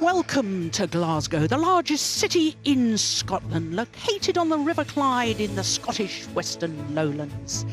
Welcome to Glasgow, the largest city in Scotland, located on the River Clyde in the Scottish Western Lowlands.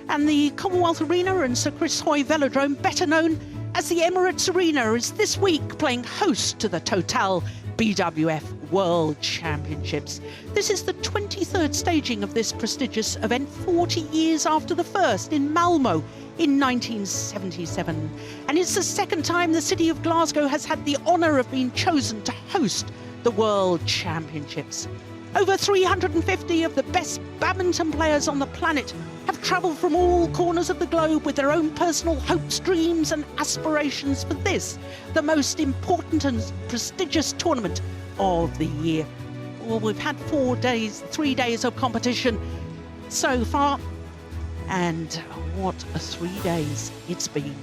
And the Commonwealth Arena and Sir Chris Hoy Velodrome, better known as the Emirates Arena, is this week playing host to the Total BWF World Championships. This is the 23rd staging of this prestigious event, 40 years after the first in Malmo in 1977. And it's the second time the city of Glasgow has had the honour of being chosen to host the World Championships. Over 350 of the best badminton players on the planet have travelled from all corners of the globe with their own personal hopes, dreams and aspirations for this, the most important and prestigious tournament of the year. Well, we've had 3 days of competition so far, and what a 3 days it's been.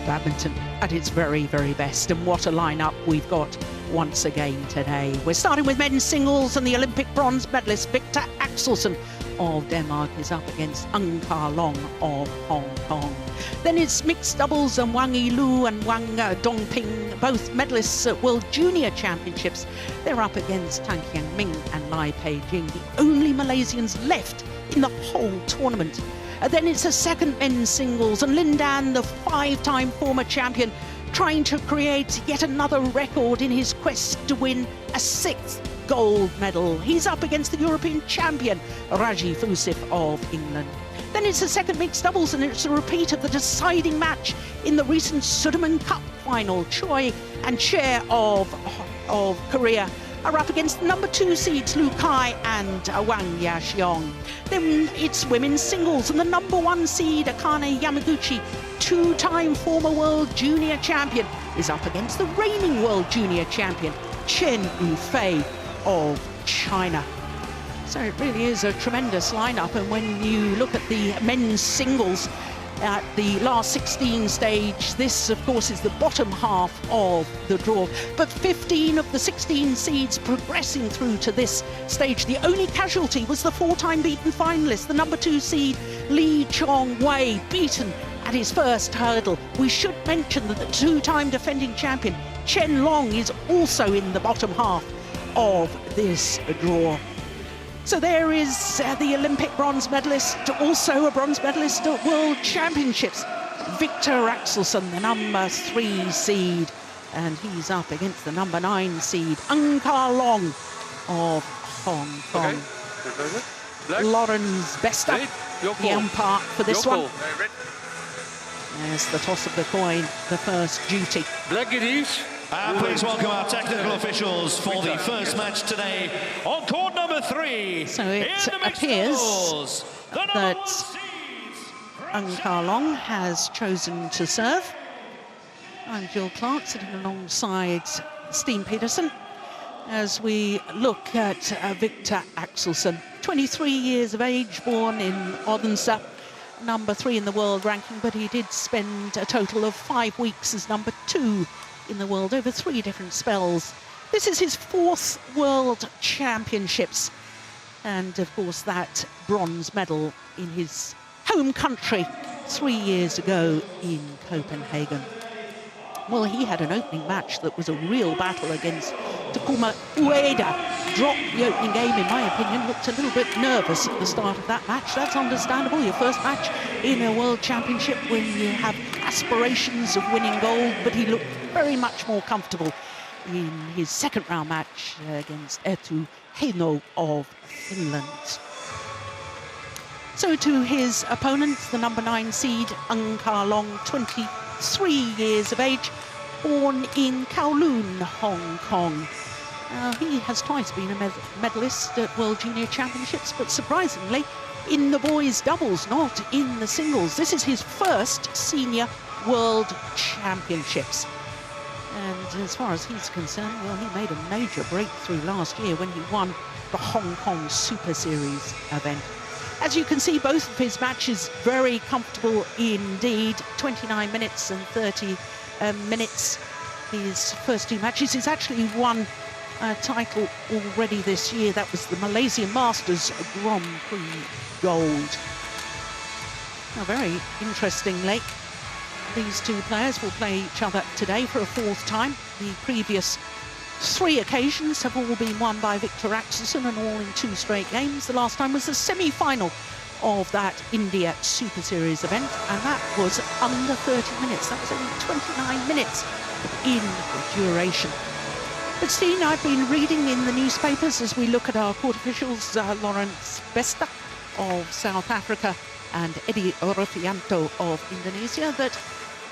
Badminton at its very, very best, and what a lineup we've got once again today. We're starting with men's singles, and the Olympic bronze medalist Viktor Axelsen of Denmark is up against Angus Long of Hong Kong. Then it's mixed doubles, and Wang Yilu and Wang Dongping, both medalists at World Junior Championships. They're up against Tan Kiang Ming and Lai Pei-jing, the only Malaysians left in the whole tournament. Then it's a second men's singles, and Lin Dan, the 5-time former champion, trying to create yet another record in his quest to win a 6th gold medal. He's up against the European champion, Rajiv Usif of England. Then it's a second mixed doubles, and it's a repeat of the deciding match in the recent Sudirman Cup final. Choi and Chair of Korea are up against number 2 seeds Lu Kai and Wang Yaxiong. Then it's women's singles, and the number 1 seed Akane Yamaguchi, 2-time former world junior champion, is up against the reigning world junior champion Chen Yufei of China. So it really is a tremendous lineup, and when you look at the men's singles at the last 16 stage, this of course is the bottom half of the draw, but 15 of the 16 seeds progressing through to this stage. The only casualty was the 4-time beaten finalist, the number 2 seed Lee Chong Wei, beaten at his first hurdle. We should mention that the 2-time defending champion Chen Long is also in the bottom half of this draw. So there is the Olympic bronze medalist, also a bronze medalist at World Championships, Viktor Axelsen, the number 3 seed, and he's up against the number 9 seed Angus Long of Hong Kong. Okay. Lauren's best up, the umpire for this one. There's the toss of the coin, the first duty. Black it is. Please welcome our technical officials for the first match today on court number 3. So it appears that Angus Long has chosen to serve. I'm Jill Clark, sitting alongside Steen Peterson as we look at Viktor Axelsen, 23 years of age, born in Odense, number 3 in the world ranking, but he did spend a total of 5 weeks as number 2 in the world over 3 different spells. This is his 4th World Championships, and of course that bronze medal in his home country 3 years ago in Copenhagen. Well, he had an opening match that was a real battle against Takuma Ueda. Dropped the opening game, in my opinion, looked a little bit nervous at the start of that match. That's understandable. Your first match in a World Championship when you have aspirations of winning gold, but he looked very much more comfortable in his second round match against Eetu Heino of Finland. So to his opponent, the number 9 seed, Ang Ka Long, 23 years of age, born in Kowloon, Hong Kong. He has twice been a medalist at World Junior Championships, but surprisingly, in the boys' doubles, not in the singles. This is his first senior World Championships. And as far as he's concerned, well, he made a major breakthrough last year when he won the Hong Kong Superseries event. As you can see, both of his matches very comfortable indeed. 29 minutes and 30 minutes. His first 2 matches. He's actually won a title already this year. That was the Malaysian Masters Grand Prix Gold. Now, very interestingly, these 2 players will play each other today for a 4th time. The previous 3 occasions have all been won by Viktor Axelsen, and all in 2 straight games. The last time was the semi-final of that India Super Series event, and that was under 30 minutes. That was only 29 minutes in duration. But Steen, I've been reading in the newspapers as we look at our court officials, Lawrence Besta of South Africa and Eddie Rufianto of Indonesia, that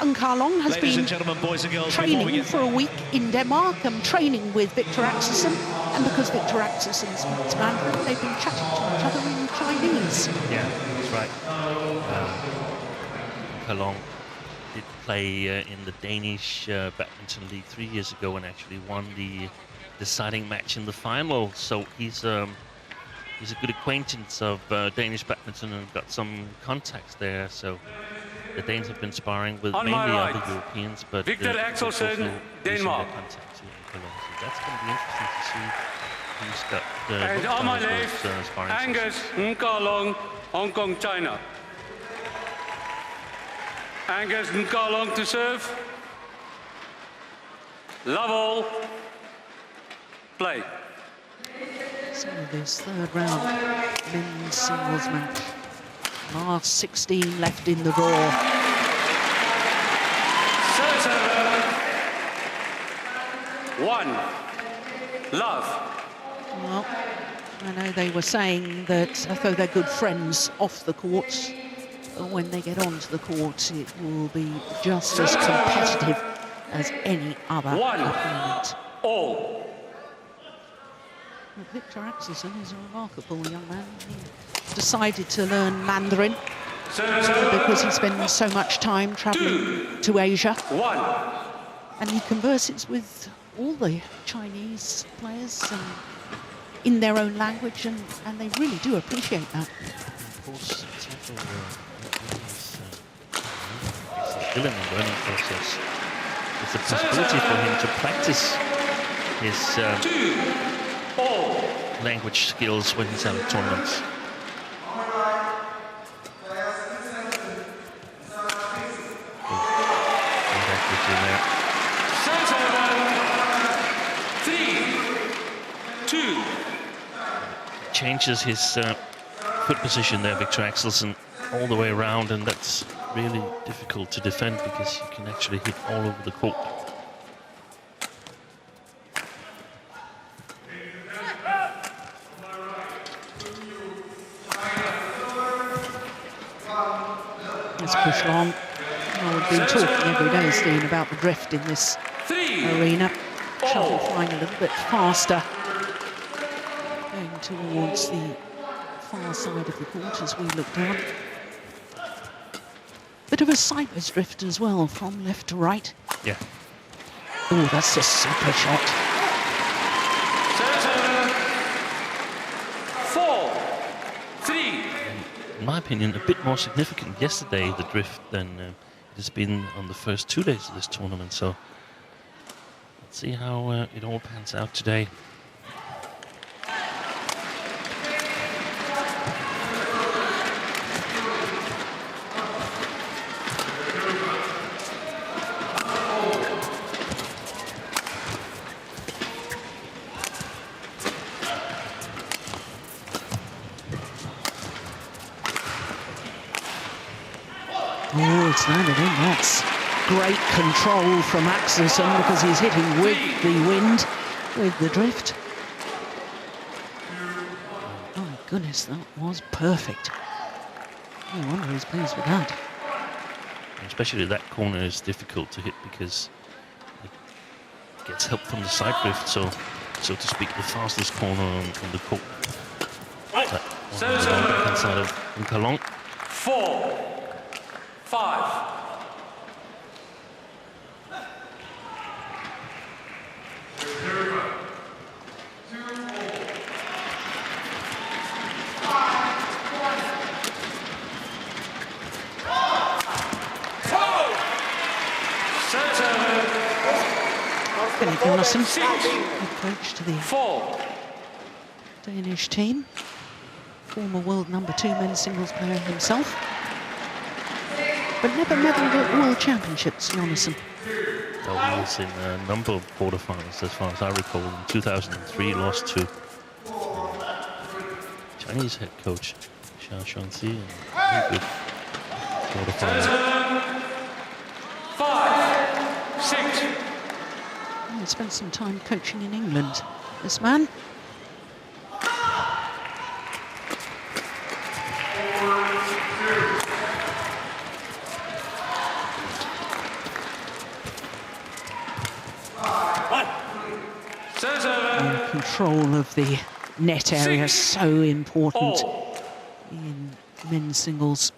Ang Ka Long has been boys and girls, training for a week in Denmark and training with Viktor Axelsen. And because Viktor Axelsen speaks Mandarin, they've been chatting to each other in Chinese. Yeah, that's right. Ka Long did play in the Danish Badminton League 3 years ago and actually won the deciding match in the final. So he's a good acquaintance of Danish badminton and got some contacts there. So the Danes have been sparring with mainly other Europeans, but Viktor Axelsen, Denmark. So that's going to be interesting to see who's got And on my left, Angus Ka Long, Hong Kong, China. Angus Ka Long to serve. Love all. Play. So this 3rd round men's singles match. Last 16 left in the draw. Serve. 1. Love. Well, I know they were saying that although they're good friends off the court, when they get onto the court, it will be just as competitive as any other opponent. All. Viktor Axelsen is a remarkable young man. He decided to learn Mandarin because he spends so much time traveling to Asia. 1. And he converses with all the Chinese players in their own language, and they really do appreciate that. Of course, he's still in the learning process. It's a possibility for him to practice his language skills when he's out of tournaments. Changes his foot position there, Viktor Axelsen, all the way around, and that's really difficult to defend because you can actually hit all over the court. Let's push long. Well, we've been talking every day, Steen, about the drift in this arena. Shuttle flying a little bit faster, going towards the far side of the court as we look down. Bit of a sideways drift as well, from left to right. Yeah. Oh, that's a super shot. 4-3. In my opinion, a bit more significant yesterday, the drift, than it has been on the first 2 days of this tournament. So let's see how it all pans out today. Oh, it's landed in nets. great control from Axelsen because he's hitting with the wind, with the drift. Oh my goodness, that was perfect. No wonder he's pleased with that. Especially that corner is difficult to hit because it gets help from the side drift, so to speak, the fastest corner on the court. Right. So on the backhand side of Kalong. 4, 5. Johnson, head coach to the Danish team, former world #2 men's singles player himself, but never medalled at World Championships, Johnson. Well, he was in a number of quarterfinals, as far as I recall. In 2003, lost to Chinese head coach Xia Shuangzi in a very good quarterfinal. 5, 6. He spent some time coaching in England, this man. And control of the net area is so important in men's singles.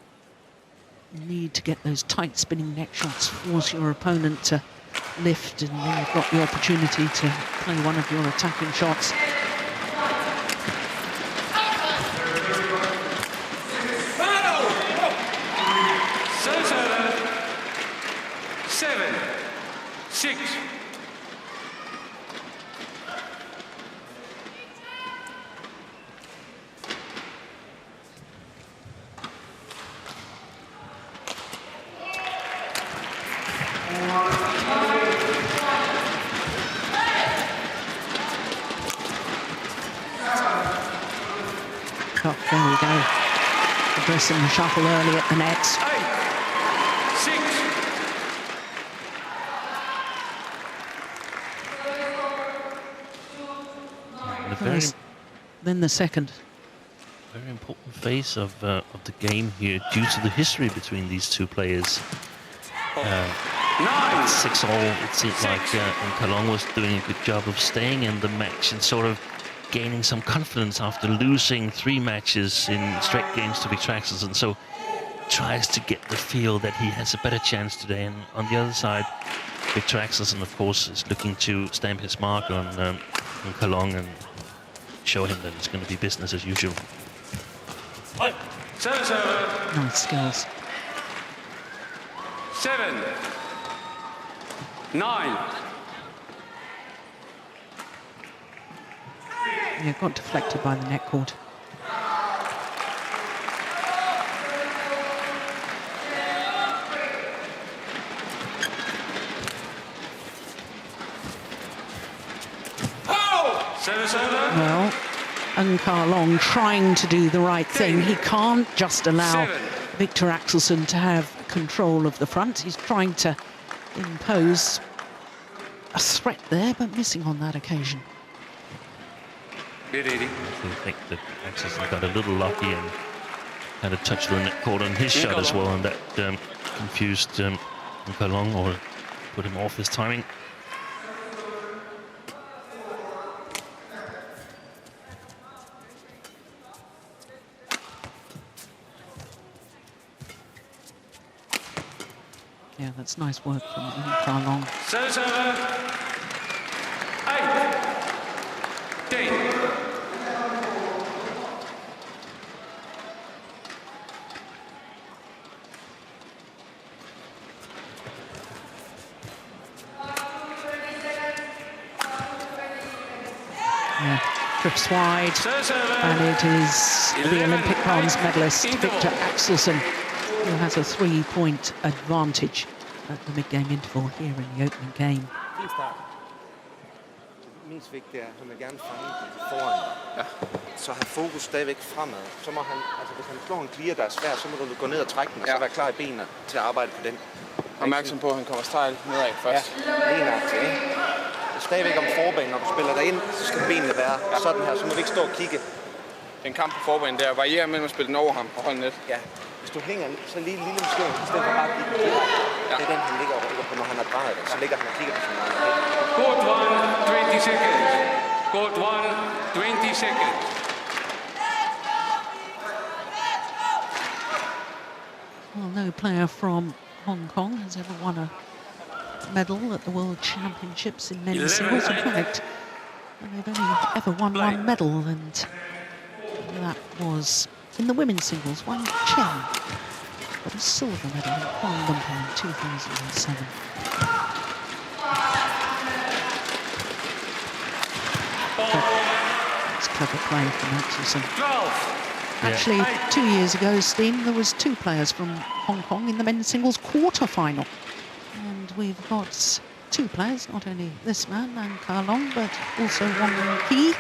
You need to get those tight spinning neck shots, force your opponent to lift, and then you've got the opportunity to play one of your attacking shots. Oh, there we go. Addressing the shuffle early at the nets. 8, 6. Then the second. Very important phase of the game here due to the history between these two players. 6-all, it seemed like Kalong was doing a good job of staying in the match and sort of gaining some confidence after losing 3 matches in straight games to Viktor Axelsen, so tries to get the feel that he has a better chance today. And on the other side, Viktor Axelsen, of course, is looking to stamp his mark on Kalong and show him that it's going to be business as usual. Nice skills. 7, 9. Yeah, got deflected by the net cord. Well, Kalong trying to do the right thing. He can't just allow Viktor Axelsen to have control of the front. He's trying to impose a threat there, but missing on that occasion. I think that Axelsen got a little lucky and had a touch of the net cord on his shot as well, and that confused Kalong or put him off his timing. Yeah, that's nice work from Kalong. 8, 10. Yeah, trips wide, and it is the Olympic bronze medalist Viktor Axelsen who has a 3-point advantage at the mid-game interval here in the opening game. Mest vigtigt er, at han vil gerne fange foran. Ja. Så have fokus stadigvæk fremad. Så må han, altså hvis han slår en clear, der er svær, så må du gå ned og trække den, og så være klar i benene til at arbejde på den. opmærksom på, at han kommer stejl nedad først. Ja, lige nok til, ikke? Det er stadigvæk om forbanen, når du spiller dig ind, så skal benene være sådan her, så må vi ikke stå og kigge. Det er en kamp på forbanen der, varierer mellem at spille den over ham og holde net. Ja, hvis du hænger så lige en lille måske, i stedet for bare at kigge direkte. Ja. Det er den, han ligger på, når han har drejet det. Så ligger han og kigger på sin egen net. Court 1, 20 seconds. Court 1, 20 seconds. Well, no player from Hong Kong has ever won a medal at the World Championships in men's singles. In fact, they've only ever won one medal, and that was in the women's singles. Wang Chen got a silver medal in Kuala Lumpur in 2007. It's clever play from Axelsen. 12. Actually, 2 years ago, Steen, there was 2 players from Hong Kong in the men's singles quarter-final. And we've got 2 players, not only this man, Nan Ka-long, but also Wang Qi.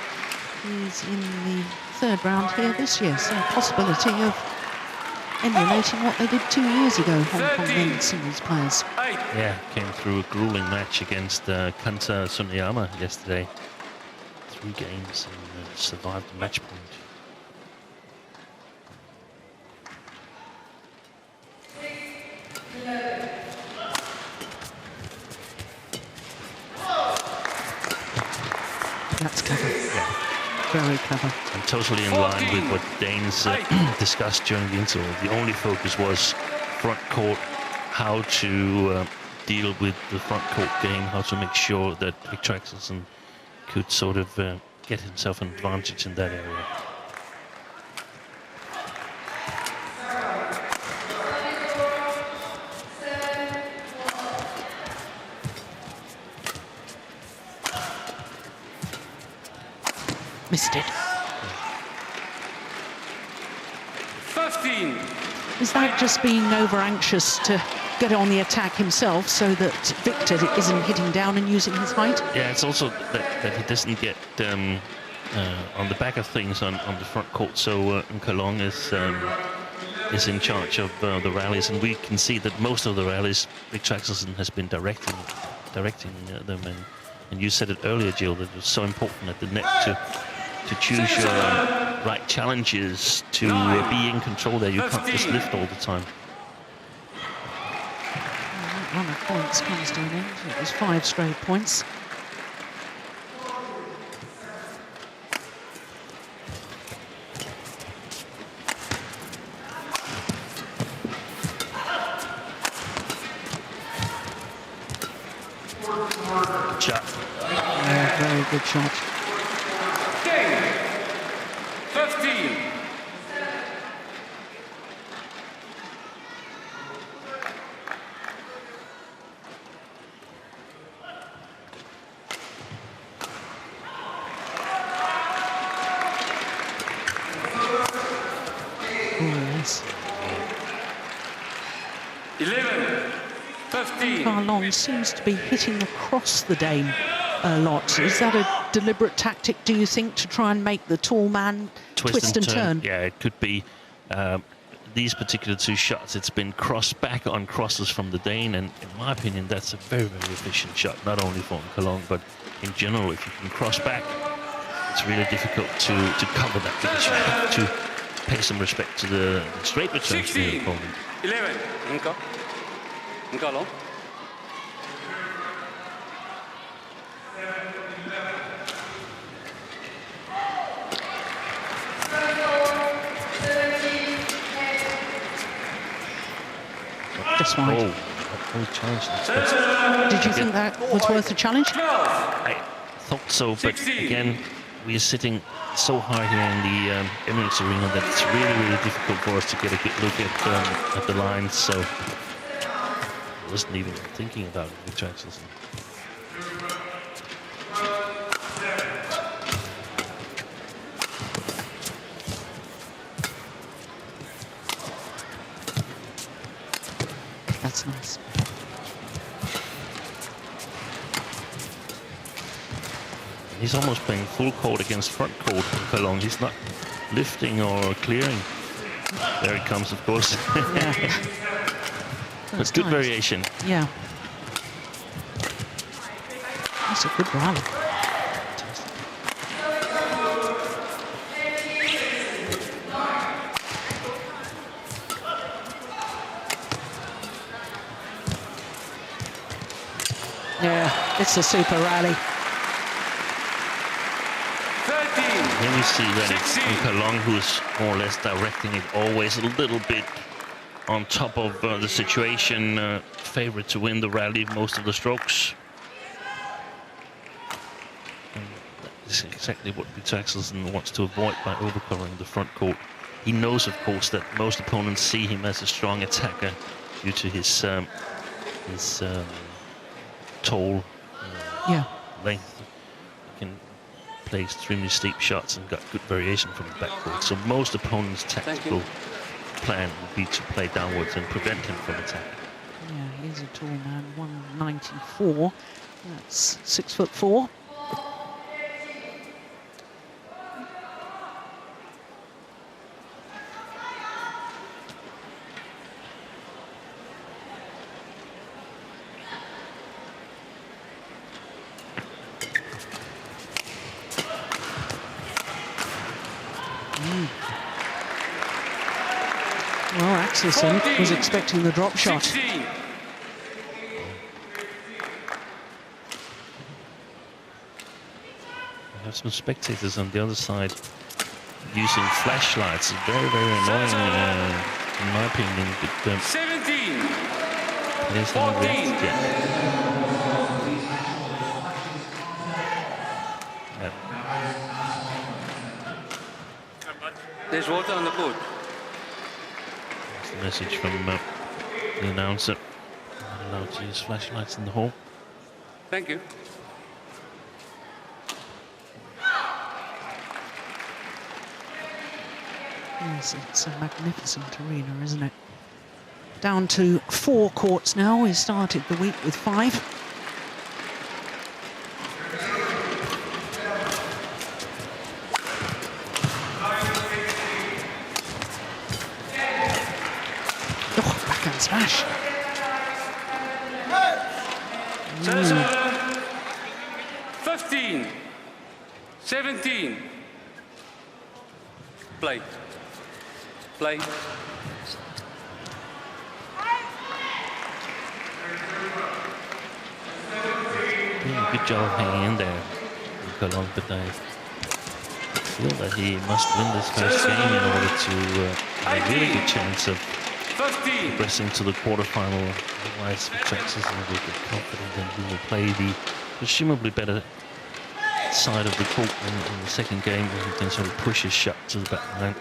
He's in the 3rd round here this year, so a possibility of emulating what they did 2 years ago, Hong Kong men's singles players. Yeah, came through a grueling match against Kanta Tsuneyama yesterday. 3 games and survived the match point. That's clever. Yeah. Very clever. And totally in line with what Danes discussed during the interval. The only focus was front court, how to deal with the front court game, how to make sure that Viktor Axelsen could sort of get himself an advantage in that area. Missed it. 15. Is that just being over anxious to get on the attack himself so that Viktor isn't hitting down and using his height? Yeah, it's also that he doesn't get on the back of things on the front court. So Ka-long is in charge of the rallies, and we can see that most of the rallies Viktor Axelsen has been directing them. And you said it earlier, Jill, that it was so important at the net to choose your right challenges, to be in control there. You can't just lift all the time. That run of points comes to an end. It was 5 straight points. Good shot. Yeah, very good shot. 15. Oh, yes. 11. 15. Ka-long seems to be hitting across the Dane a lot. Is that a deliberate tactic, do you think, to try and make the tall man twist and turn? Yeah, it could be. These particular 2 shots, it's been crossed back on crosses from the Dane, and in my opinion, that's a very, very efficient shot, not only for Ka-long, but in general. If you can cross back, it's really difficult to cover that, because you have to pay some respect to the straight return to the opponent. 11. Ka-long. Just wide. Did you think that was worth a challenge? I thought so, but again, we are sitting so high here in the Emirates Arena that it's really, really difficult for us to get a good look at the lines. So I wasn't even thinking about it, Viktor Axelsen. That's nice. He's almost playing full court against front court for Ka-long. He's not lifting or clearing. There he comes, of course. But good variation. Yeah. That's a good rally. Yeah, it's a super rally. 13. Then we see that it's Kalong who's more or less directing it always a little bit on top of the situation. Favorite to win the rally most of the strokes. And that is exactly what Viktor Axelsen wants to avoid by overcovering the front court. He knows, of course, that most opponents see him as a strong attacker due to his tall length. He can play extremely steep shots and got good variation from the backcourt. So most opponents' tactical plan would be to play downwards and prevent him from attacking. Yeah, he's a tall man, 194. That's 6'4". Well, Axelsen was expecting the drop shot. 16. We have some spectators on the other side using flashlights. Very, very annoying, in my opinion. But 17. players haven't reacted yet. Yeah. There's water on the court. That's the message from the announcer. Not allowed to use flashlights in the hall. Thank you. Yes, it's a magnificent arena, isn't it? Down to 4 courts now. We started the week with 5. Oh, backhand smash. 15. 17. Play. Play. Doing a good job hanging in there, Kalong, but I feel that he must win this first game in order to have a really good chance of 15. progressing to the quarterfinal. Otherwise, Viktor Axelsen will get confident and he will play the presumably better side of the court in the second game, where he can sort of push his shot to the back line.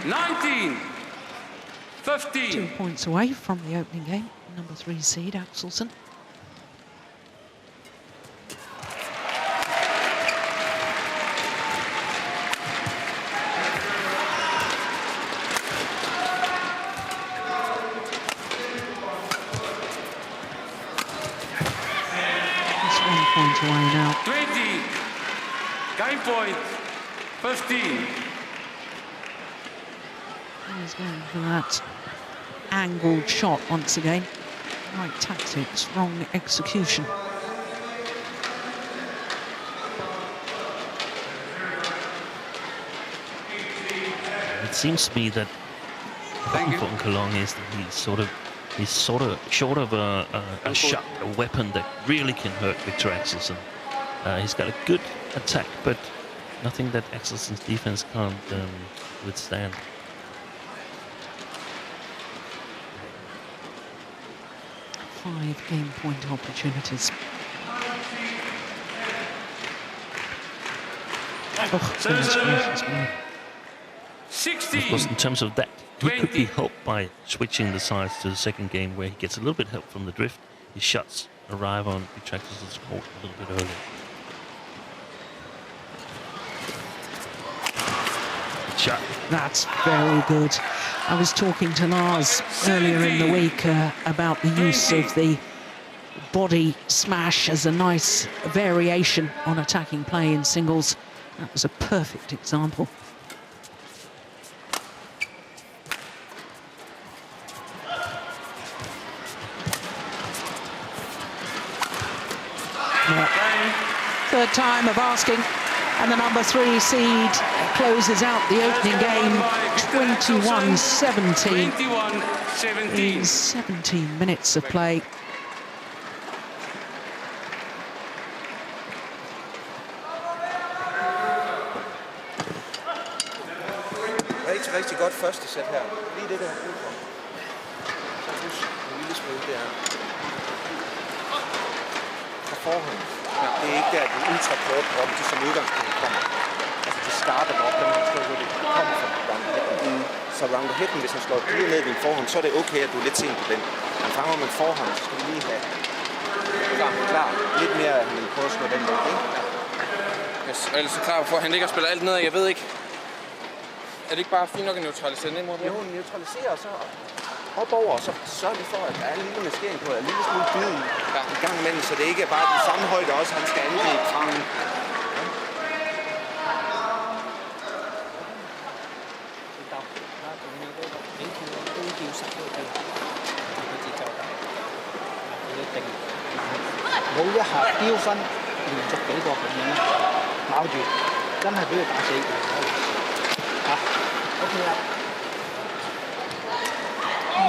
19. 15. 2 points away from the opening game. Number 3 seed, Axelsen. It's 1 point away now. 20. Game point. 15. He's going for that angled shot once again. Right tactics, wrong execution. It seems to me that the problem for Kalong is that he's sort of short of a shot, a weapon that really can hurt Viktor Axelsen. He's got a good attack, but nothing that Axelsen's defense can't withstand. Five game point opportunities. Oh, goodness gracious me. 16. Of course, in terms of that, he could 20. be helped by switching the sides to the second game, where he gets a little bit help from the drift. His shots arrive on Viktor Axelsen's court a little bit earlier. Good shot. That's very good. I was talking to Lars earlier in the week about the use of the body smash as a nice variation on attacking play in singles. That was a perfect example. third time of asking. And the number 3 seed closes out the opening game 21-17 in 17 minutes of play. Rigtig godt første sæt her. Lige det der brug for. Så husk en lille smule der. Fra forhånd. Ja. Det er ikke der, at de ultrakort drop, de som udgangspunkt kommer. Altså de skarpe drop, dem han slår hurtigt, kommer fra round the hitten. Så round the hitten, hvis han slår lige ned i din forhånd, så er det okay, at du er lidt sent på den. Men fanger man forhånd, så skal vi lige have klar. Lidt mere, at han vil prøve at slå den der, ikke? Yes, og ellers så klar for, at han ligger og spiller alt ned, jeg ved ikke. Er det ikke bare fint nok at neutralisere ned mod det? Jo, neutralisere og så op over, og så sørg lige for, at der er en lille maskering på, en lille smule bid i gang imellem, så det ikke er bare den samme højde også, han skal angribe fra.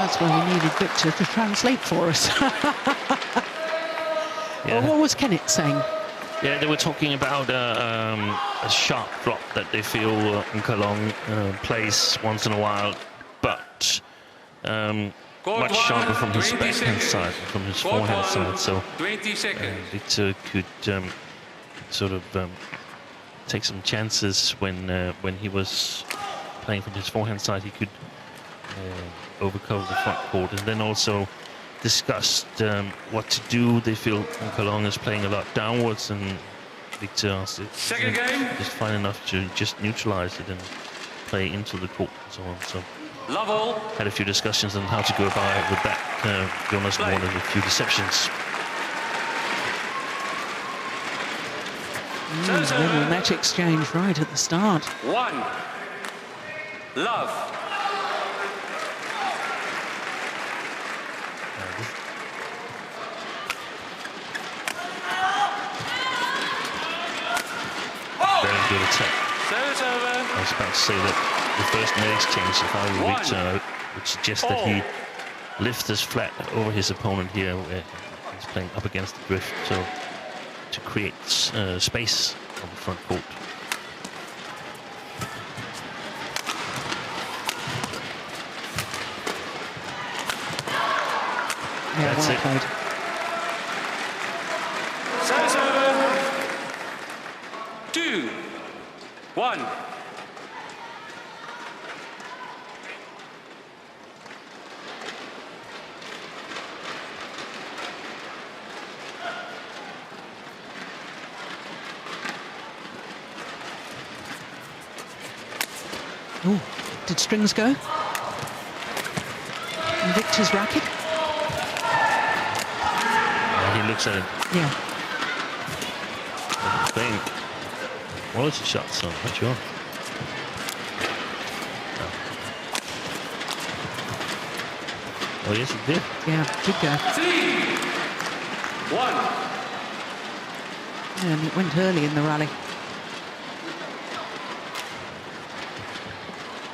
That's why we needed Viktor to translate for us. Yeah. Well, what was Kenneth saying? Yeah, they were talking about a sharp drop that they feel Nkalong plays once in a while, but much sharper from his backhand side, from his forehand side. So Viktor could sort of take some chances when he was playing from his forehand side. He could overcover the front court, and then also discussed what to do. They feel Nkalong is playing a lot downwards, and Viktor is fine enough to just neutralize it and play into the court and so on. So had a few discussions on how to go about it with that. Jonas wanted a few deceptions. Little match exchange right at the start. 1 love. Very good attack. I was about to say that the first net exchange, if I were Viktor, would suggest that he lifts his flat over his opponent here, where he's playing up against the drift, so to create space on the front court. Yeah, that's well it. played. Service over. 2 1. Oh, did strings go? And Viktor's racket? He looks at it. Yeah. Playing quality shots, so I'm not sure. Oh yes, it did. Yeah, did go. 3 1. And it went early in the rally.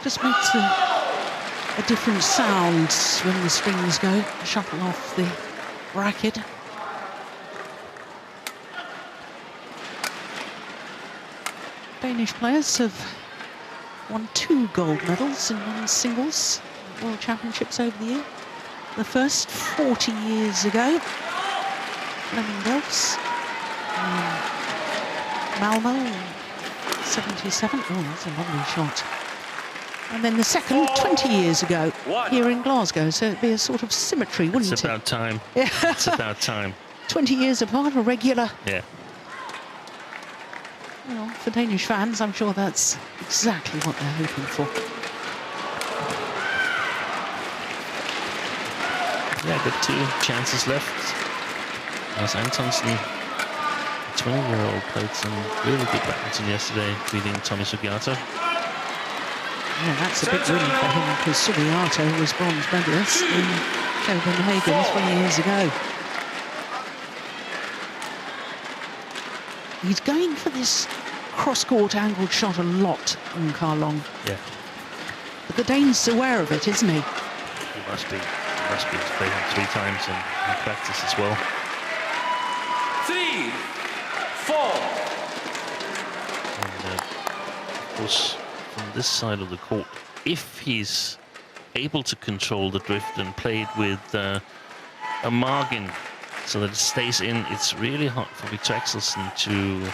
Just makes a different sound when the strings go, shuttle off the racket. Danish players have won 2 gold medals in men's singles World Championships over the year. The first 40 years ago, Flemming Delfs, Malmo, 77. Oh, that's a lovely shot. And then the second 20 years ago here in Glasgow, so it'd be a sort of symmetry, wouldn't It's it? about time. Yeah. It's about time. 20 years apart, a regular. Yeah. Well, for Danish fans, I'm sure that's exactly what they're hoping for. Yeah, got 2 chances left. As Antonsen, the 20-year-old, played some really good badminton yesterday, beating Tommy Sugiarto. Yeah, that's a big win for him, because Sugiarto was bronze medalist in Copenhagen 20 years ago. He's going for this cross-court angled shot a lot, Long. Yeah. But the Dane's aware of it, isn't he? He must be. He must be. He's played him 3 times in practice as well. 3, 4. And of course, from this side of the court, if he's able to control the drift and play it with a margin so that it stays in, it's really hard for Viktor Axelsen to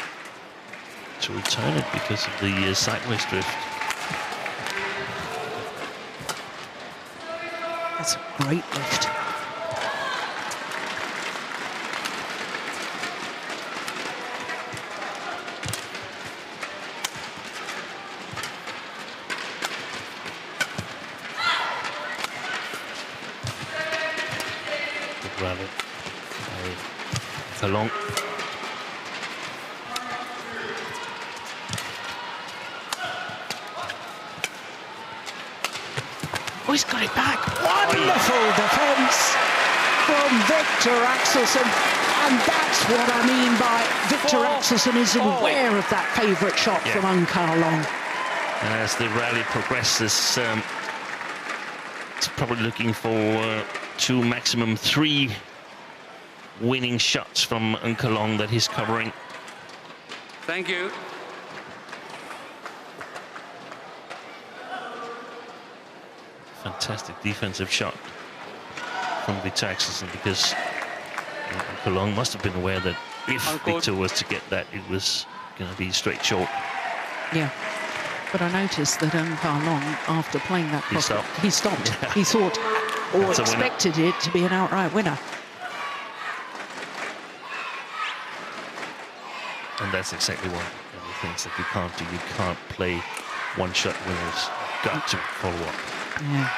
return it because of the sideways drift. That's a great lift. Good rally. Along. Oh, he's got it back. Wonderful defence from Viktor Axelsen. And that's what I mean by Viktor Axelsen is aware of that favourite shot from Long. And as the rally progresses, it's probably looking for 2, maximum 3 winning shots from Long that he's covering. Thank you. Fantastic defensive shot from Viktor Axelsen, because Long must have been aware that if Viktor was to get that, it was going to be straight short. Yeah. But I noticed that Long, after playing that, He stopped. Yeah. He thought, or expected it to be an outright winner. And that's exactly one of the things that you can't do. You can't play one-shot winners. Got to follow up. Yeah.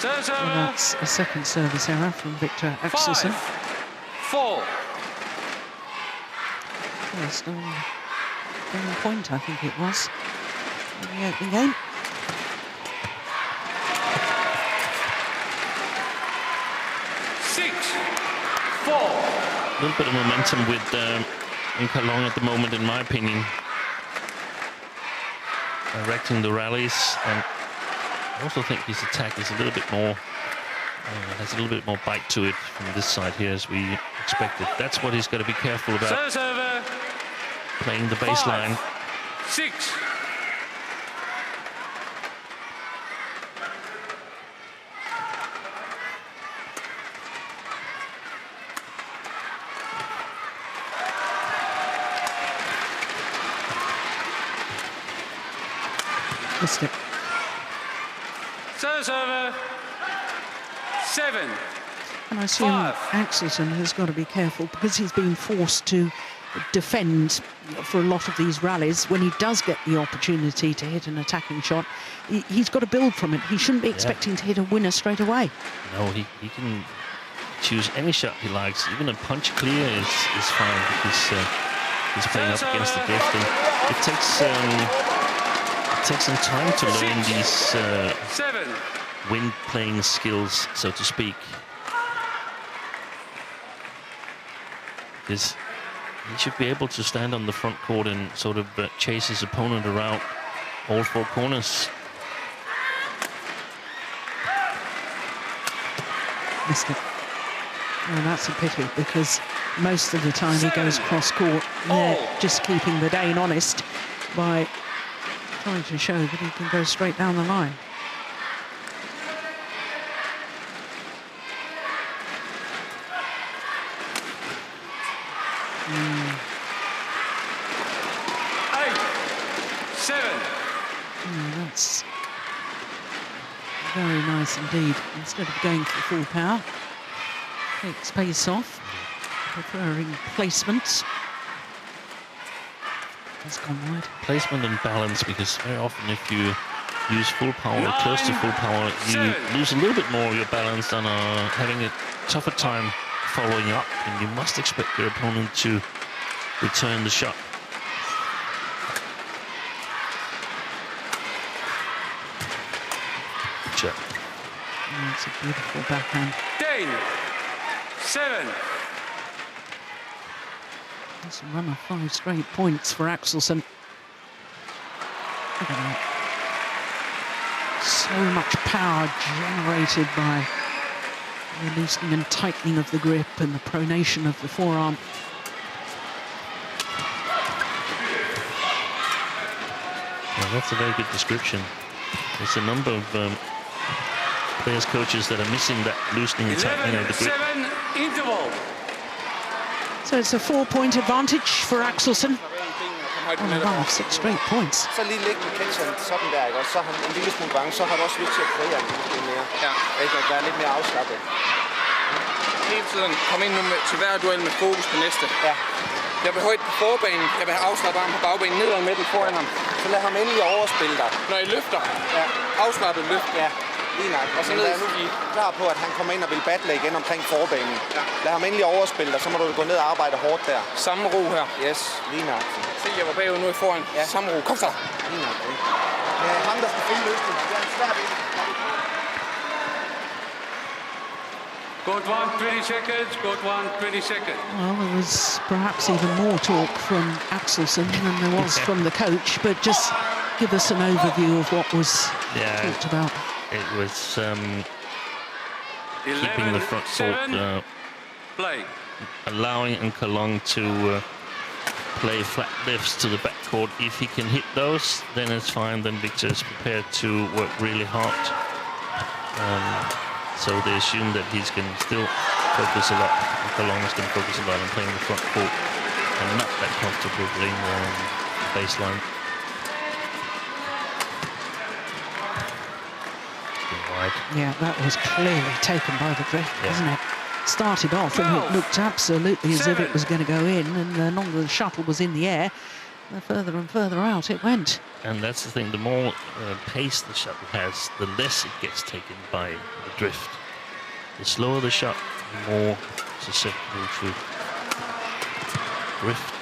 Well, that's a second service error from Viktor Axelsen. 5, 4. First on point, I think it was, in the opening game. 6, 4. A little bit of momentum with Long at the moment, in my opinion. Directing the rallies, and I also think his attack is a little bit more, has a little bit more bite to it from this side here as we expected. That's what he's got to be careful about. Serve. Playing the baseline. 6. Missed it. Serve. 7. And I assume Axelsen has got to be careful because he's been forced to defend for a lot of these rallies. When he does get the opportunity to hit an attacking shot, he's got to build from it. He shouldn't be expecting to hit a winner straight away. No, he can choose any shot he likes. Even a punch clear is fine because he's playing up against the drift. And it takes some time to learn these 7. wind playing skills, so to speak. Because he should be able to stand on the front court and sort of chase his opponent around all 4 corners. Missed it. Oh, that's a pity because most of the time he goes cross court. Just keeping the Dane honest by trying to show that he can go straight down the line. That's very nice indeed. Instead of going for full power, takes pace off, preferring placements. Has gone wide. Placement and balance, because very often if you use full power or close to full power, you lose a little bit more of your balance and are having a tougher time following up, and you must expect your opponent to return the shot. It's a beautiful backhand. Dane, 7. It's a run of 5 straight points for Axelsen. Look at that. So much power generated by the loosening and tightening of the grip and the pronation of the forearm. Well, that's a very good description. There's a number of players, coaches that are missing that loosening and tightening of the grip. 7 interval. So it's a 4-point advantage for Axelsen on a run of 6 straight points. Så lige ligge med catcheren sådan der, ikke? Og så har han en lille smule bange, så har du også lyst til at kvære en lille smule mere. Ja. Ikke? Og være lidt mere afslappet. Hele tiden kom ind nu til hver duel med fokus på næste. Ja. Jeg vil højt på forbanen, jeg vil have afslappet arm på bagbanen, nedad med den foran ham. Så lad ham endelig overspille dig. Når I løfter, Ja. afslappet løft. Ja, lige nok. Og så Men lad vær nu nu klar på, at han kommer ind og vil battle igen omkring forbanen. Ja. Lad ham endelig overspille dig, så må du gå ned og arbejde hårdt der. Samme ro her. Yes, lige nok. Se, jeg var bagud nu i foran. Ja. Samme ro. Kom så. Lige nok. Det er ham, der skal finde løsningen. Det er en svær ved. Good one, 20 seconds. Good one, 20 seconds. Well, there was perhaps even more talk from Axelsen than there was from the coach, but just give us an overview of what was talked about. It was keeping the front foot, Play. allowing Nkalong to play flat lifts to the backcourt. If he can hit those, then it's fine. Then Viktor is prepared to work really hard. So they assume that he's going to still focus a lot. Nkalong is going to focus a lot on playing the front court and not that comfortable playing the baseline. Wide. Yeah, that was clearly taken by the drift, wasn't it? Started off and it looked absolutely as if it was going to go in, and the longer the shuttle was in the air, the further and further out it went. And that's the thing, the more pace the shuttle has, the less it gets taken by the drift. The slower the shot, the more susceptible to drift.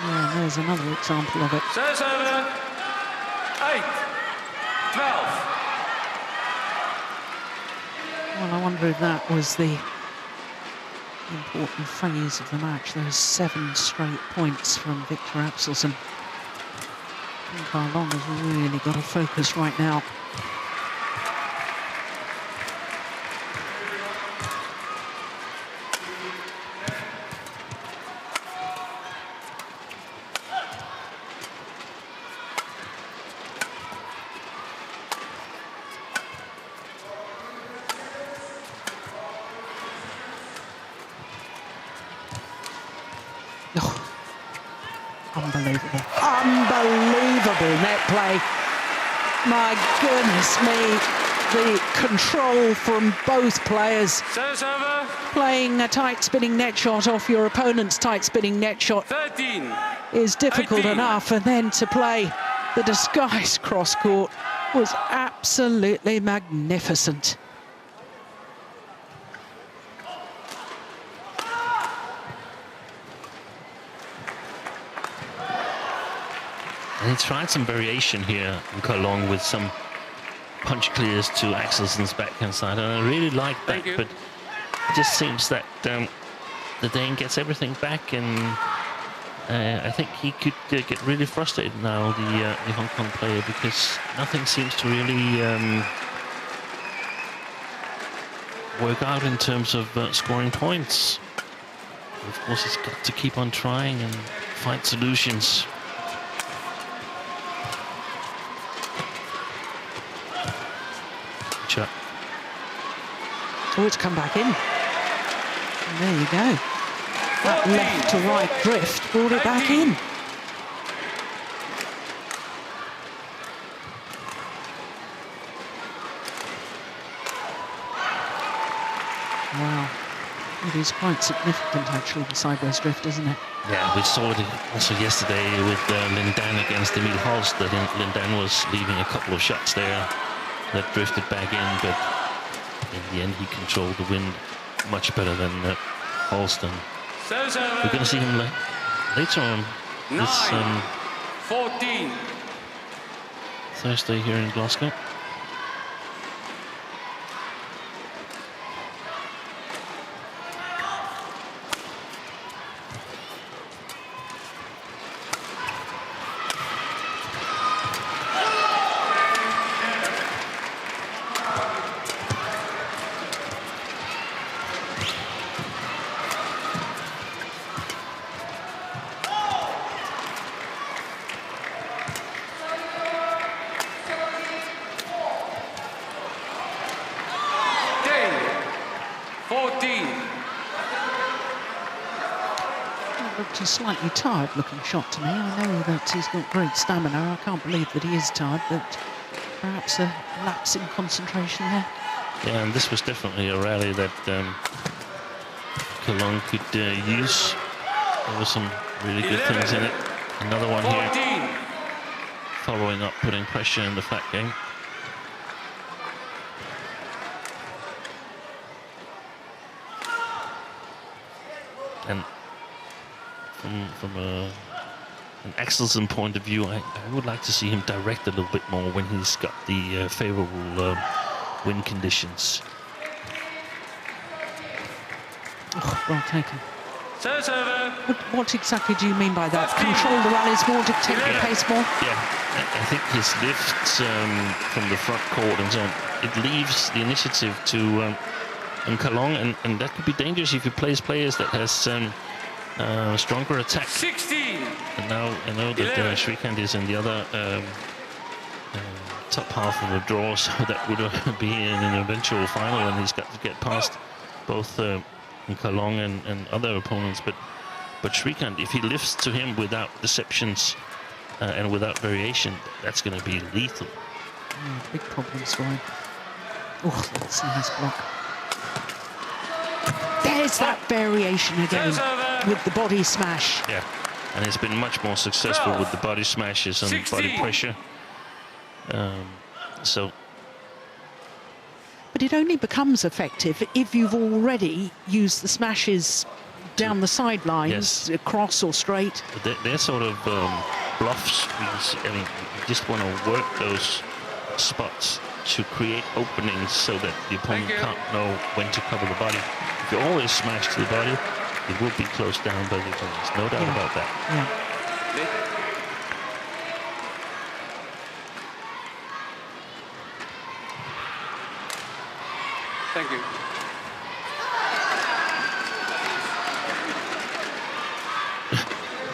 Yeah, there's another example of it. 7, 8, 12. Well, I wonder if that was the important phase of the match, those 7 straight points from Viktor Axelsen. Nkalong has really got to focus right now. Unbelievable. Unbelievable net play. My goodness me. The control from both players. Serve. Playing a tight spinning net shot off your opponent's tight spinning net shot 13. is difficult 18. enough, and then to play the disguised cross court was absolutely magnificent. And he tried some variation here, Nkalong, with some punch clears to Axelsen's backhand side, and I really like that, but it just seems that the Dane gets everything back, and I think he could get really frustrated now, the Hong Kong player, because nothing seems to really work out in terms of scoring points. Of course, he's got to keep on trying and find solutions. Oh, it's come back in. And there you go. That left to right drift brought it back in. Wow. It is quite significant, actually, the sideways drift, isn't it? Yeah, we saw it also yesterday with Lindan against Emil Holst, that Lindan was leaving a couple of shots there that drifted back in, but in the end he controlled the wind much better than Holst. We're going to see him later on this 14. Thursday here in Glasgow. looked a slightly tired-looking shot to me. I know that he's got great stamina. I can't believe that he is tired, but perhaps a lapse in concentration there. Yeah, and this was definitely a rally that Cologne could use. There were some really good things in it. Another one here, following up, putting pressure in the flat game. And from an Axelsen point of view, I would like to see him direct a little bit more when he's got the favorable wind conditions. Oh, well taken. What exactly do you mean by that? Control the rallies more, dictate the pace more? Yeah, I think his lifts from the front court and so on, it leaves the initiative to Cologne, and that could be dangerous if he plays players that has stronger attack. 16. And now I know that Shrikant is in the other top half of the draw, so that would be in an eventual final, and he's got to get past both Cologne and other opponents. But Shrikant, if he lifts to him without deceptions and without variation, that's going to be lethal. Yeah, big problems for him. Oh, that's a nice block. There's that variation again with the body smash. Yeah, and he's been much more successful with the body smashes and 16. body pressure. But it only becomes effective if you've already used the smashes down the sidelines, across or straight. They're sort of bluffs. I mean, you just want to work those spots to create openings so that the opponent can't know when to cover the body. If you always smash to the body, it will be closed down by the opponents. No doubt about that. Yeah. Thank you.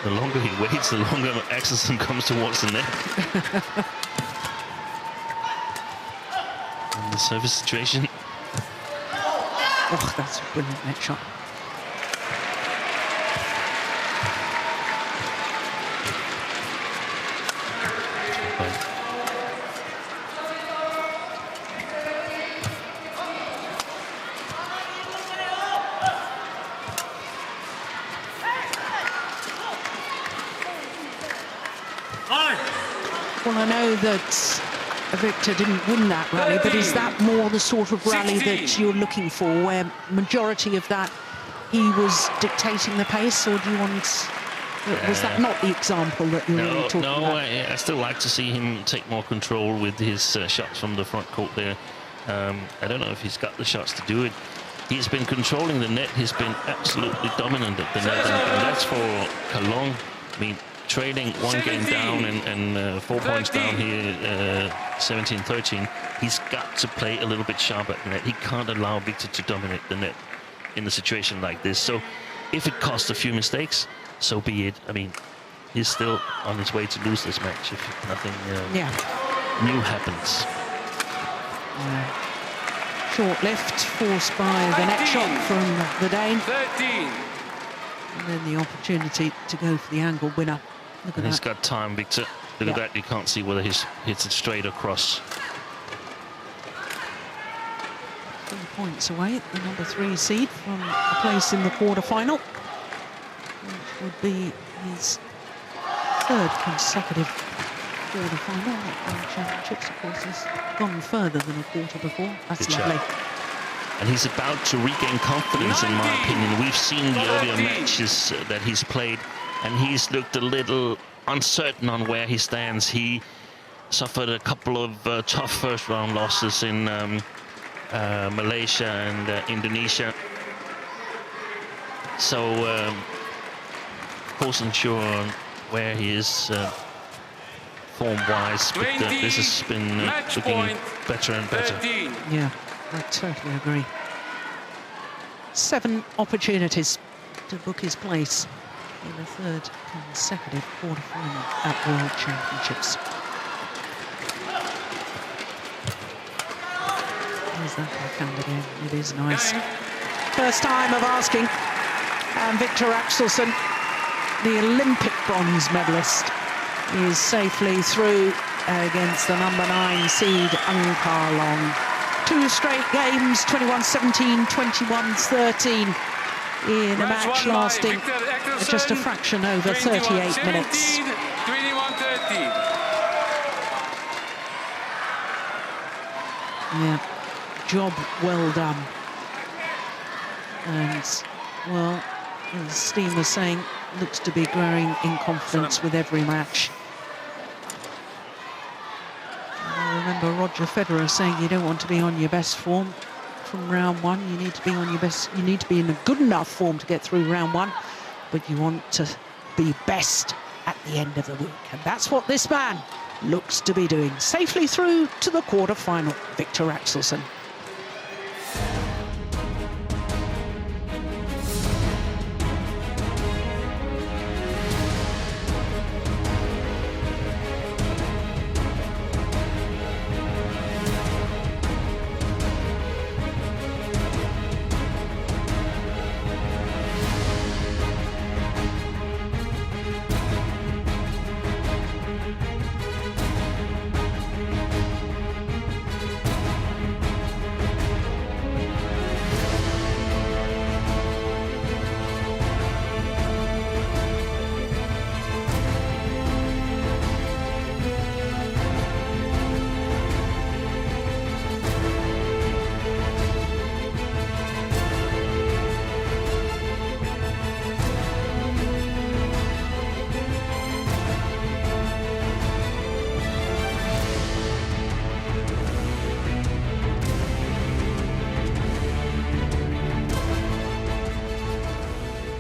The longer he waits, the longer Axelsen comes towards the net. In the service situation. Oh, that's a brilliant net shot. Well, I know that Viktor didn't win that rally, but is that more the sort of rally that you're looking for, where majority of that he was dictating the pace, or do you want... was that not the example that you were really talking about? No, I still like to see him take more control with his shots from the front court there. I don't know if he's got the shots to do it. He's been controlling the net. He's been absolutely dominant at the net, and that's for Cologne. I mean, trailing one game down and 4 points down here, 17-13. He's got to play a little bit sharper at the net. He can't allow Viktor to dominate the net in a situation like this. So if it costs a few mistakes, so be it. I mean, he's still on his way to lose this match if nothing new happens. Short lift forced by the net shot from the Dane. 13. And then the opportunity to go for the angle winner. Look at that. He's got time, Viktor. Look at that. You can't see whether he's hits it straight across. 3 points away, the number 3 seed from a place in the quarter-final, which would be his 3rd consecutive quarter-final at World Championships. Of course, he's gone further than a quarter before. That's lovely. And he's about to regain confidence, in my opinion. We've seen the earlier matches that he's played, and he's looked a little uncertain on where he stands. He suffered a couple of tough first-round losses in Malaysia and Indonesia. So, of course, unsure on where he is form-wise, but this has been looking better and better. 13. Yeah, I totally agree. 7 opportunities to book his place in the 3rd consecutive quarter-final at World Championships. There's that backhand again. It is nice. First time of asking. And Viktor Axelsen the Olympic bronze medalist, is safely through against the number 9 seed, Ang Ka-long. 2 straight games, 21-17, 21-13, in a match lasting just a fraction over 38 minutes. 21-13. Yeah, job well done. And, well, as Steve was saying, looks to be growing in confidence with every match. I remember Roger Federer saying you don't want to be on your best form from round 1. You need to be on your best, you need to be in a good enough form to get through round 1, but you want to be best at the end of the week. And that's what this man looks to be doing. Safely through to the quarter-final, Viktor Axelsen.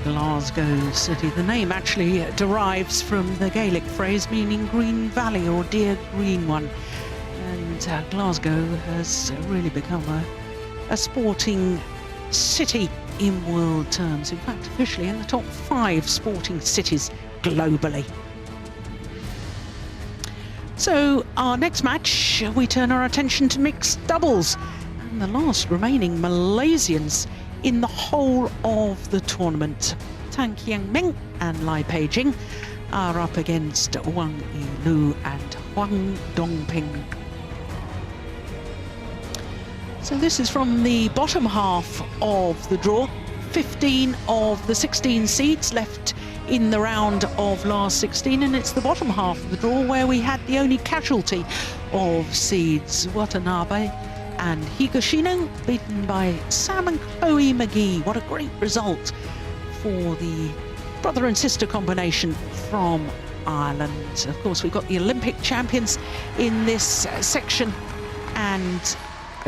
Glasgow City. The name actually derives from the Gaelic phrase meaning green valley or dear green one. And Glasgow has really become a sporting city in world terms. In fact, officially in the top 5 sporting cities globally. So our next match, we turn our attention to mixed doubles. And the last remaining Malaysians in the whole of the tournament, Tan Kiang Ming and Lai Pei-jing, are up against Wang Yi-lu and Huang Dongping. So this is from the bottom half of the draw. 15 of the 16 seeds left in the round of last 16, and it's the bottom half of the draw where we had the only casualty of seeds, Watanabe and Higashino, beaten by Sam and Chloe McGee. What a great result for the brother and sister combination from Ireland. Of course, we've got the Olympic champions in this section and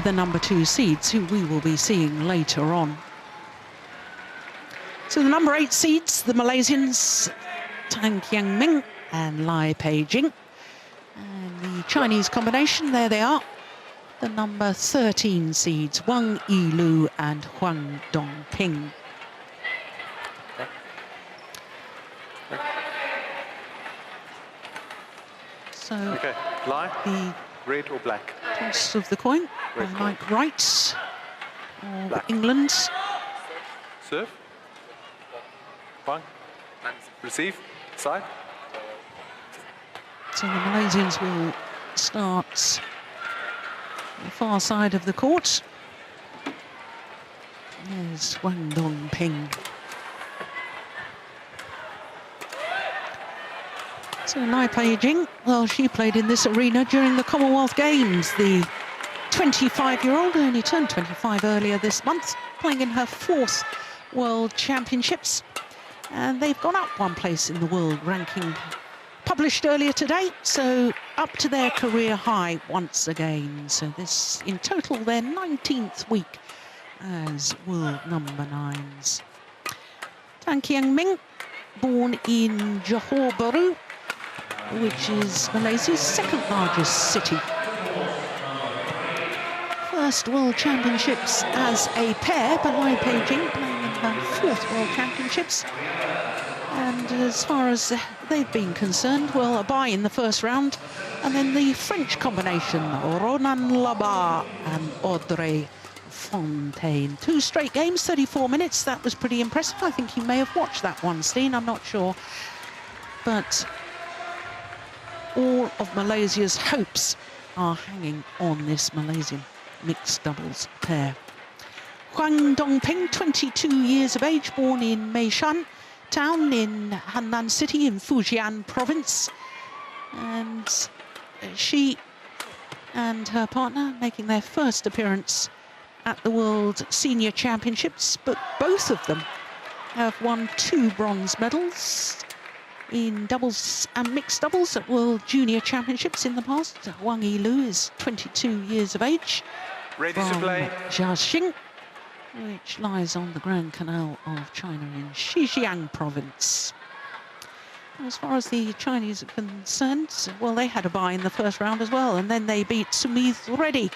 the number 2 seeds, who we will be seeing later on. So the number 8 seeds, the Malaysians, Tan Kiang Ming and Lai Pei-jing. And the Chinese combination, there they are. The number 13 seeds, Wang Yi-lu and Huang Dongping. So, okay, Lai, the red or black? toss of the coin by Mike Wright of Black. England. Serve. Fine. Receive. Side. So the Malaysians will start on the far side of the court. There's Huang Dongping. So Lai Pei-jing, well, she played in this arena during the Commonwealth Games. The 25-year-old only turned 25 earlier this month, playing in her 4th World Championships. And they've gone up 1 place in the world ranking, published earlier today, so up to their career high once again. So this, in total, their 19th week as world number 9s. Tan Kiang Ming, born in Johor Bahru, which is Malaysia's 2nd largest city. First World Championships as a pair, but Lai Pei-jing playing in her 4th World Championships. And as far as they've been concerned, well, a bye in the first round, and then the French combination, Ronan Labarre and Audrey Fontaine. 2 straight games, 34 minutes. That was pretty impressive. I think you may have watched that one, Steen. I'm not sure. But all of Malaysia's hopes are hanging on this Malaysian mixed doubles pair. Huang Dongping, 22 years of age, born in Meishan town in Hannan City in Fujian province. And she and her partner making their first appearance at the World Senior Championships, but both of them have won 2 bronze medals in doubles and mixed doubles at World Junior Championships in the past. Wang Yilu is 22 years of age. Ready to play. Jiaxing, which lies on the Grand Canal of China in Xinjiang province. As far as the Chinese are concerned, well, they had a bye in the first round as well, and then they beat Sumit Reddy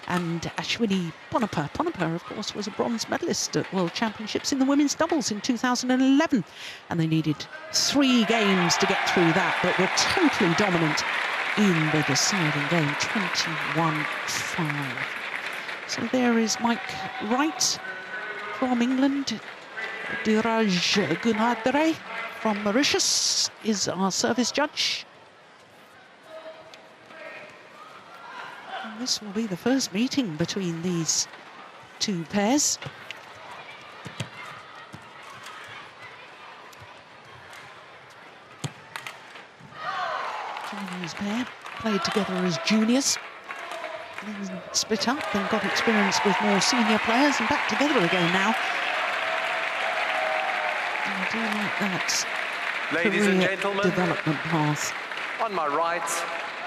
and Ashwini Ponappa. Ponappa, of course, was a bronze medalist at World Championships in the women's doubles in 2011, and they needed 3 games to get through that, but were totally dominant in the deciding game, 21-5. So there is Mike Wright from England. Dhiraj Gunadre from Mauritius is our service judge. And this will be the first meeting between these 2 pairs. Chinese pair played together as juniors, then split up, then got experience with more senior players and back together again now. I do like that Ladies and career gentlemen, development path. on my right,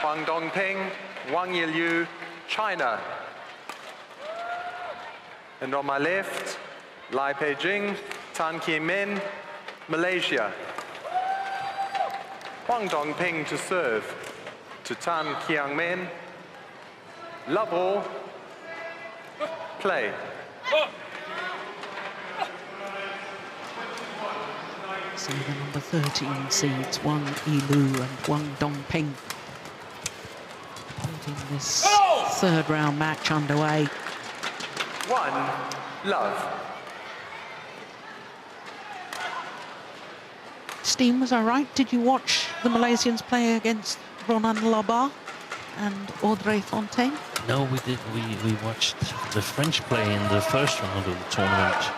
Huang Dongping, Wang Yilu, China. And on my left, Lai Peijing, Tan Kie Min, Malaysia. Huang Dongping to serve to Tan Kiang Min. Love all. Play. So the number 13 seeds, Wang Yilu and Wang Dongping, getting this 3rd round match underway. 1, love. Steen, was I right? Did you watch the Malaysians play against Ronan Labar and Audrey Fontaine? No, we did. We watched the French play in the first round of the tournament.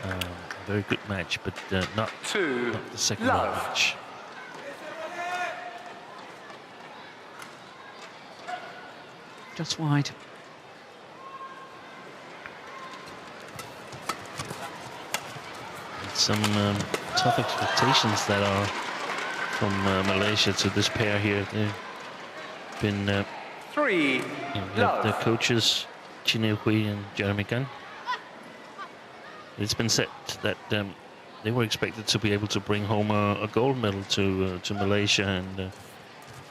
A very good match, but not 2, the second love. round match. Just wide. Some tough expectations that are from Malaysia to this pair here. They've been 3, their love. coaches, Chin Hui and Jeremy Gunn. It's been said that they were expected to be able to bring home a gold medal to Malaysia, and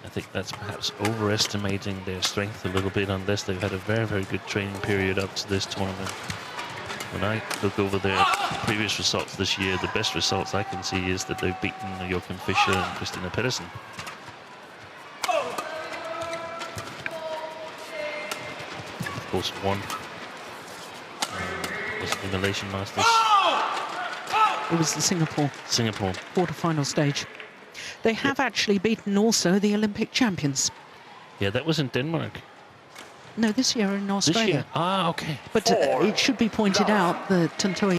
I think that's perhaps overestimating their strength a little bit, unless they've had a very, very good training period up to this tournament. When I look over their previous results this year, the best results I can see is that they've beaten Joachim Fischer and Christina Pedersen. Of course, one was the Malaysian Masters. It was the Singapore quarter-final stage. They have actually beaten also the Olympic champions. Yeah, that was in Denmark. No, this year in Australia. This year? Ah, okay. But it should be pointed out that Tantoy